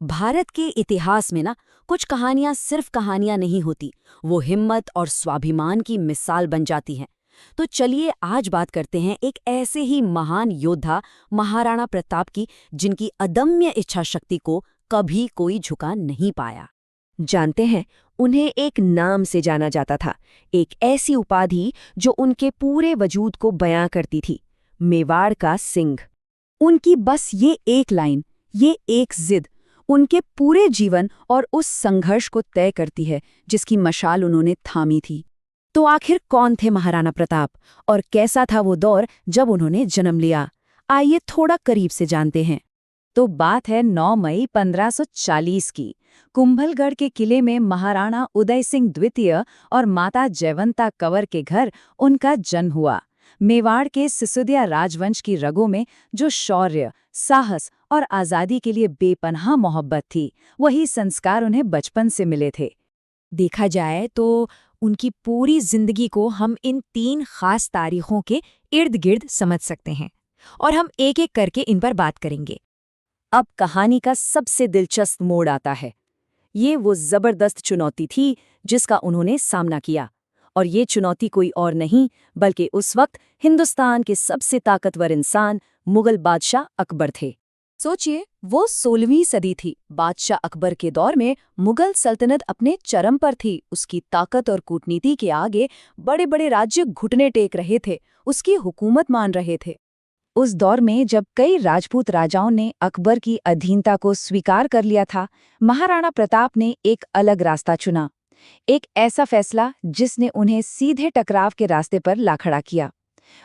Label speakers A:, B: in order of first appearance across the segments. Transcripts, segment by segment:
A: भारत के इतिहास में ना कुछ कहानियां सिर्फ कहानियां नहीं होती, वो हिम्मत और स्वाभिमान की मिसाल बन जाती हैं। तो चलिए आज बात करते हैं एक ऐसे ही महान योद्धा महाराणा प्रताप की, जिनकी अदम्य इच्छा शक्ति को कभी कोई झुका नहीं पाया।
B: जानते हैं, उन्हें एक नाम से जाना जाता था, एक ऐसी उपाधि जो उनके पूरे वजूद को बयां करती थी, मेवाड़ का सिंह।
A: उनकी बस ये एक लाइन, ये एक जिद उनके पूरे जीवन और उस संघर्ष को तय करती है जिसकी मशाल उन्होंने थामी थी। तो आखिर कौन थे महाराणा प्रताप और कैसा था वो दौर जब उन्होंने जन्म लिया? आइए थोड़ा करीब से जानते हैं। तो बात है 9 मई 1540 की। कुंभलगढ़ के किले में महाराणा उदय सिंह द्वितीय और माता जयवंता कंवर के घर उनका जन्म हुआ। मेवाड़ के सिसोदिया राजवंश की रगों में जो शौर्य, साहस और आज़ादी के लिए बेपनाह मोहब्बत थी, वही संस्कार उन्हें बचपन से मिले थे। देखा जाए तो उनकी पूरी जिंदगी को हम इन 3 खास तारीखों के इर्द गिर्द समझ सकते हैं और हम एक एक करके इन पर बात करेंगे। अब कहानी का सबसे दिलचस्प मोड़ आता है। ये वो जबरदस्त चुनौती थी जिसका उन्होंने सामना किया, और ये चुनौती कोई और नहीं बल्कि उस वक्त हिंदुस्तान के सबसे ताकतवर इंसान मुगल बादशाह अकबर थे। सोचिए, वो 16वीं सदी थी। बादशाह अकबर के दौर में मुगल सल्तनत अपने चरम पर थी। उसकी ताकत और कूटनीति के आगे बड़े बड़े राज्य घुटने टेक रहे थे, उसकी हुकूमत मान रहे थे। उस दौर में जब कई राजपूत राजाओं ने अकबर की अधीनता को स्वीकार कर लिया था, महाराणा प्रताप ने एक अलग रास्ता चुना, एक ऐसा फैसला जिसने उन्हें सीधे टकराव के रास्ते पर ला खड़ा किया।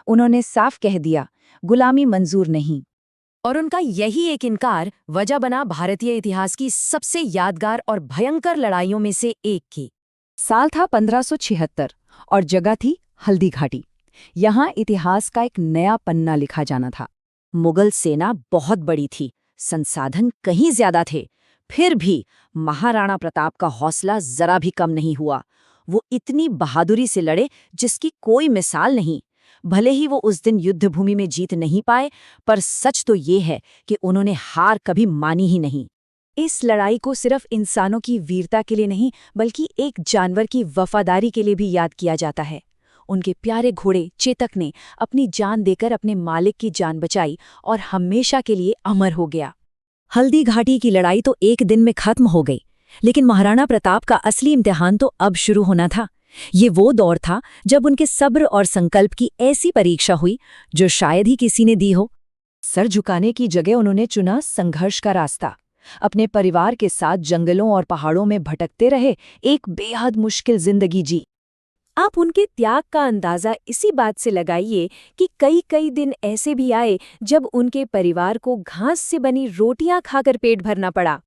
A: उन्होंने साफ कह दिया, गुलामी मंजूर नहीं। और उनका यही एक इनकार वजह बना भारतीय इतिहास की सबसे यादगार और भयंकर लड़ाइयों में से एक की। साल था 1576 और जगह थी हल्दी घाटी। यहाँ इतिहास का एक नया पन्ना लिखा जाना था। मुगल सेना बहुत बड़ी थी, संसाधन कहीं ज्यादा थे, फिर भी महाराणा प्रताप का हौसला जरा भी कम नहीं हुआ। वो इतनी बहादुरी से लड़े जिसकी कोई मिसाल नहीं। भले ही वो उस दिन युद्धभूमि में जीत नहीं पाए, पर सच तो ये है कि उन्होंने हार कभी मानी ही नहीं। इस लड़ाई को सिर्फ इंसानों की वीरता के लिए नहीं, बल्कि एक जानवर की वफादारी के लिए भी याद किया जाता है। उनके प्यारे घोड़े चेतक ने अपनी जान देकर अपने मालिक की जान बचाई और हमेशा के लिए अमर हो गया। हल्दी घाटी की लड़ाई तो एक दिन में खत्म हो गई, लेकिन महाराणा प्रताप का असली इम्तिहान तो अब शुरू होना था। ये वो दौर था जब उनके सब्र और संकल्प की ऐसी परीक्षा हुई जो शायद ही किसी ने दी हो। सर झुकाने की जगह उन्होंने चुना संघर्ष का रास्ता। अपने परिवार के साथ जंगलों और पहाड़ों में भटकते रहे, एक बेहद मुश्किल जिंदगी जी। आप उनके त्याग का अंदाजा इसी बात से लगाइए कि कई दिन ऐसे भी आए जब उनके परिवार को घास से बनी रोटियां खाकर पेट भरना पड़ा।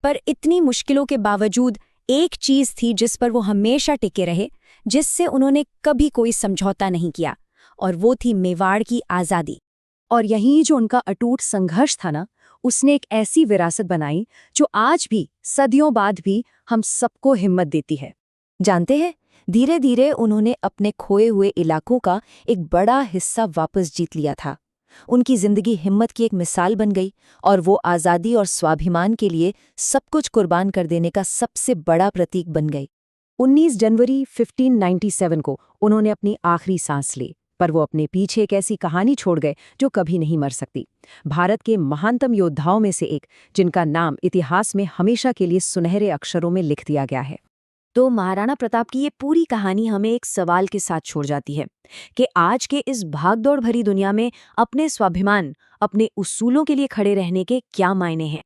A: पर इतनी मुश्किलों के बावजूद एक चीज थी जिस पर वो हमेशा टिके रहे, जिससे उन्होंने कभी कोई समझौता नहीं किया, और वो थी मेवाड़ की आज़ादी। और यही जो उनका अटूट संघर्ष था ना, उसने एक ऐसी विरासत बनाई जो आज भी, सदियों बाद भी हम सबको हिम्मत देती है। जानते हैं, धीरे धीरे उन्होंने अपने खोए हुए इलाकों का एक बड़ा हिस्सा वापस जीत लिया था। उनकी जिंदगी हिम्मत की एक मिसाल बन गई, और वो आज़ादी और स्वाभिमान के लिए सब कुछ कुर्बान कर देने का सबसे बड़ा प्रतीक बन गई। 19 जनवरी 1597 को उन्होंने अपनी आखिरी सांस ली, पर वो अपने पीछे एक ऐसी कहानी छोड़ गए जो कभी नहीं मर सकती। भारत के महानतम योद्धाओं में से एक, जिनका नाम इतिहास में हमेशा के लिए सुनहरे अक्षरों में लिख दिया गया है। तो महाराणा प्रताप की ये पूरी कहानी हमें एक सवाल के साथ छोड़ जाती है कि आज के इस भागदौड़ भरी दुनिया में अपने स्वाभिमान, अपने उसूलों के लिए खड़े रहने के क्या मायने हैं।